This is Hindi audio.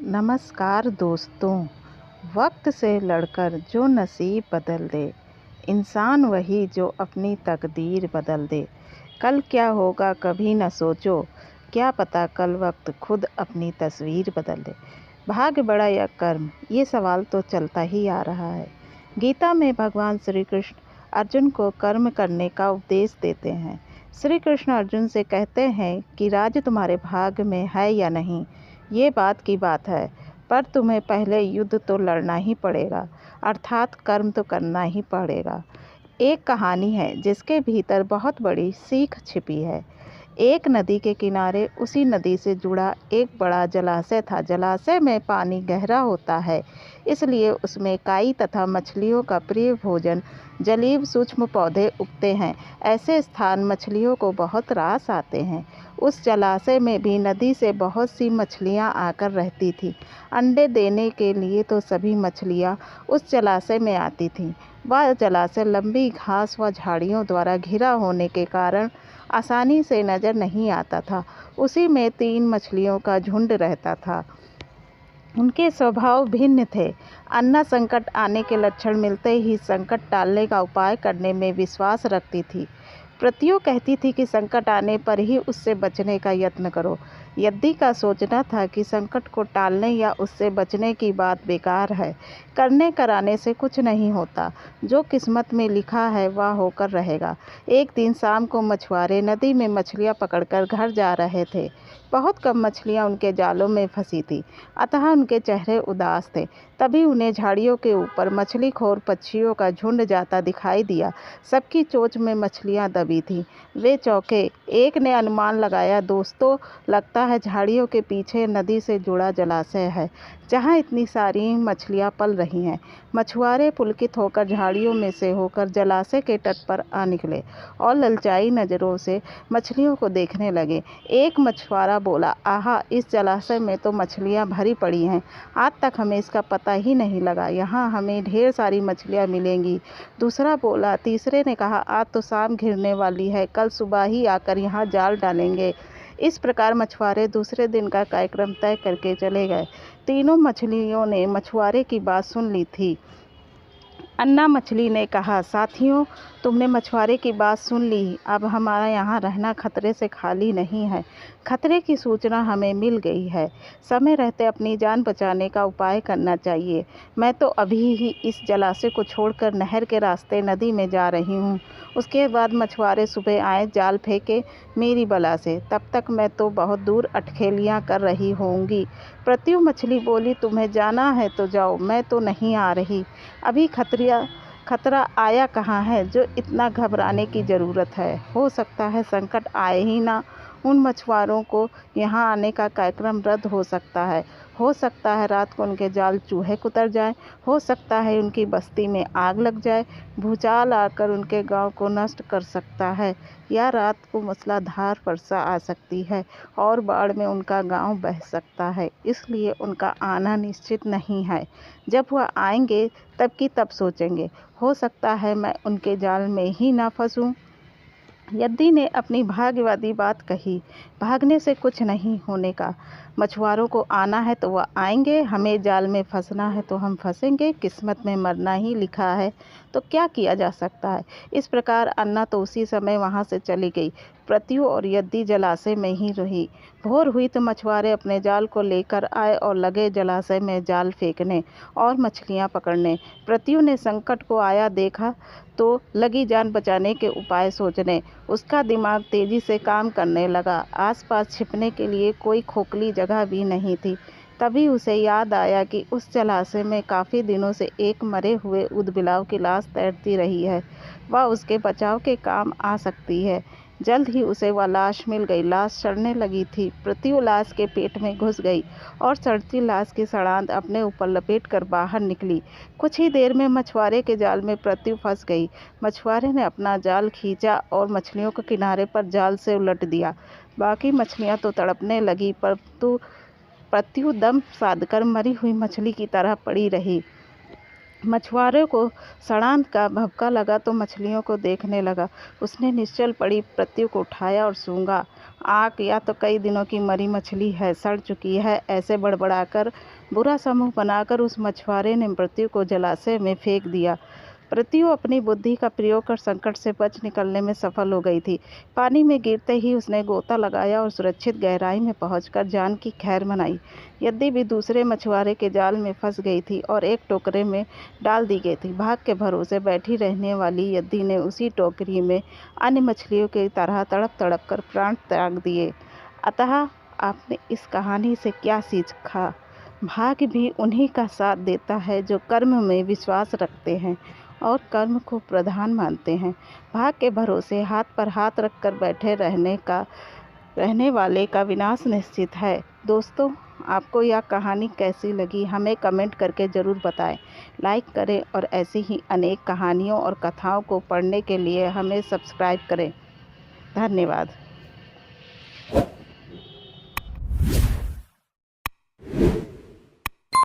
नमस्कार दोस्तों। वक्त से लड़कर जो नसीब बदल दे, इंसान वही जो अपनी तकदीर बदल दे। कल क्या होगा कभी न सोचो, क्या पता कल वक्त खुद अपनी तस्वीर बदल दे। भाग्य बड़ा या कर्म, ये सवाल तो चलता ही आ रहा है। गीता में भगवान श्री कृष्ण अर्जुन को कर्म करने का उपदेश देते हैं। श्री कृष्ण अर्जुन से कहते हैं कि राज्य तुम्हारे भाग्य में है या नहीं, ये बात की बात है, पर तुम्हें पहले युद्ध तो लड़ना ही पड़ेगा, अर्थात कर्म तो करना ही पड़ेगा। एक कहानी है जिसके भीतर बहुत बड़ी सीख छिपी है। एक नदी के किनारे उसी नदी से जुड़ा एक बड़ा जलाशय था। जलाशय में पानी गहरा होता है, इसलिए उसमें काई तथा मछलियों का प्रिय भोजन जलीय सूक्ष्म पौधे उगते हैं। ऐसे स्थान मछलियों को बहुत रास आते हैं। उस जलाशय में भी नदी से बहुत सी मछलियां आकर रहती थीं। अंडे देने के लिए तो सभी मछलियां उस जलाशय में आती थीं। वह जलाशय लंबी घास व झाड़ियों द्वारा घिरा होने के कारण आसानी से नज़र नहीं आता था। उसी में 3 मछलियों का झुंड रहता था। उनके स्वभाव भिन्न थे। अन्ना संकट आने के लक्षण मिलते ही संकट टालने का उपाय करने में विश्वास रखती थी। प्रतियों कहती थी कि संकट आने पर ही उससे बचने का यत्न करो। यद्दी का सोचना था कि संकट को टालने या उससे बचने की बात बेकार है। करने कराने से कुछ नहीं होता, जो किस्मत में लिखा है वह होकर रहेगा। एक दिन शाम को मछुआरे नदी में मछलियां पकड़कर घर जा रहे थे। बहुत कम मछलियां उनके जालों में फंसी थी, अतः उनके चेहरे उदास थे। तभी उन्हें झाड़ियों के ऊपर मछलीखोर पक्षियों का झुंड जाता दिखाई दिया। सबकी चोंच में मछलियां दबी थीं। वे चौंके। एक ने अनुमान लगाया, दोस्तों, लगता है झाड़ियों के पीछे नदी से जुड़ा जलाशय है, जहाँ इतनी सारी मछलियां पल रही हैं। मछुआरे पुलकित होकर झाड़ियों में से होकर जलाशय के तट पर आ निकले और ललचाई नज़रों से मछलियों को देखने लगे। एक मछुआरा बोला, आहा, इस जलाशय में तो मछलियां भरी पड़ी हैं। आज तक हमें इसका पता ही नहीं लगा। यहाँ हमें ढेर सारी मछलियां मिलेंगी। दूसरा बोला। तीसरे ने कहा, आज तो शाम घिरने वाली है, कल सुबह ही आकर यहाँ जाल डालेंगे। इस प्रकार मछुआरे दूसरे दिन का कार्यक्रम तय करके चले गए। तीनों मछलियों ने मछुआरे की बात सुन ली थी। अन्ना मछली ने कहा, साथियों, तुमने मछुआरे की बात सुन ली। अब हमारा यहाँ रहना खतरे से खाली नहीं है। खतरे की सूचना हमें मिल गई है। समय रहते अपनी जान बचाने का उपाय करना चाहिए। मैं तो अभी ही इस जलाशय को छोड़कर नहर के रास्ते नदी में जा रही हूँ। उसके बाद मछुआरे सुबह आए, जाल फेंके मेरी बला से। तब तक मैं तो बहुत दूर अटखेलियाँ कर रही होंगी। प्रत्यु मछली बोली, तुम्हें जाना है तो जाओ, मैं तो नहीं आ रही। अभी खतरा आया कहाँ है जो इतना घबराने की ज़रूरत है। हो सकता है संकट आए ही ना। उन मछुआरों को यहाँ आने का कार्यक्रम रद्द हो सकता है। हो सकता है रात को उनके जाल चूहे कुतर जाएं। हो सकता है उनकी बस्ती में आग लग जाए। भूचाल आकर उनके गांव को नष्ट कर सकता है, या रात को मूसलाधार वर्षा आ सकती है और बाढ़ में उनका गांव बह सकता है। इसलिए उनका आना निश्चित नहीं है। जब वह आएंगे तब की तब सोचेंगे। हो सकता है मैं उनके जाल में ही ना फंसूं। यद्दी ने अपनी भाग्यवादी बात कही। भागने से कुछ नहीं होने का। मछुआरों को आना है तो वह आएंगे, हमें जाल में फंसना है तो हम फंसेंगे। किस्मत में मरना ही लिखा है तो क्या किया जा सकता है। इस प्रकार अन्ना तो उसी समय वहाँ से चली गई। प्रत्यु और यद्दी जलाशय में ही रही। भोर हुई तो मछुआरे अपने जाल को लेकर आए और लगे जलाशय में जाल फेंकने और मछलियाँ पकड़ने। प्रत्यु ने संकट को आया देखा तो लगी जान बचाने के उपाय सोचने। उसका दिमाग तेजी से काम करने लगा। आसपास छिपने के लिए कोई खोखली जगह भी नहीं थी। तभी उसे याद आया कि उस जलाशय में काफ़ी दिनों से एक मरे हुए ऊदबिलाव की लाश तैरती रही है। वह उसके बचाव के काम आ सकती है। जल्द ही उसे वह लाश मिल गई। लाश सड़ने लगी थी। प्रत्यु लाश के पेट में घुस गई और सड़ती लाश की सड़ांध अपने ऊपर लपेटकर बाहर निकली। कुछ ही देर में मछुआरे के जाल में प्रत्यु फंस गई। मछुआरे ने अपना जाल खींचा और मछलियों को किनारे पर जाल से उलट दिया। बाकी मछलियां तो तड़पने लगी, परंतु प्रत्यु दम साधकर मरी हुई मछली की तरह पड़ी रही। मछुआरे को सड़ांध का भभका लगा तो मछलियों को देखने लगा। उसने निश्चल पड़ी प्रत्यु को उठाया और सूंघा। आग या तो कई दिनों की मरी मछली है, सड़ चुकी है, ऐसे बड़बड़ाकर बुरा समूह बनाकर उस मछुआरे ने मृत्यु को जलाशय में फेंक दिया। मृत्यु अपनी बुद्धि का प्रयोग कर संकट से बच निकलने में सफल हो गई थी। पानी में गिरते ही उसने गोता लगाया और सुरक्षित गहराई में पहुंचकर जान की खैर मनाई। यद्यपि भी दूसरे मछुआरे के जाल में फंस गई थी और एक टोकरे में डाल दी गई थी। भाग के भरोसे बैठी रहने वाली यद्दी ने उसी टोकरी में अन्य मछलियों की तरह तड़प तड़प कर प्राण त्याग दिए। अतः आपने इस कहानी से क्या सीखा? भाग्य भी उन्हीं का साथ देता है जो कर्म में विश्वास रखते हैं और कर्म को प्रधान मानते हैं। भाग्य के भरोसे हाथ पर हाथ रखकर बैठे रहने वाले का विनाश निश्चित है। दोस्तों, आपको यह कहानी कैसी लगी हमें कमेंट करके ज़रूर बताएं। लाइक करें और ऐसी ही अनेक कहानियों और कथाओं को पढ़ने के लिए हमें सब्सक्राइब करें। धन्यवाद।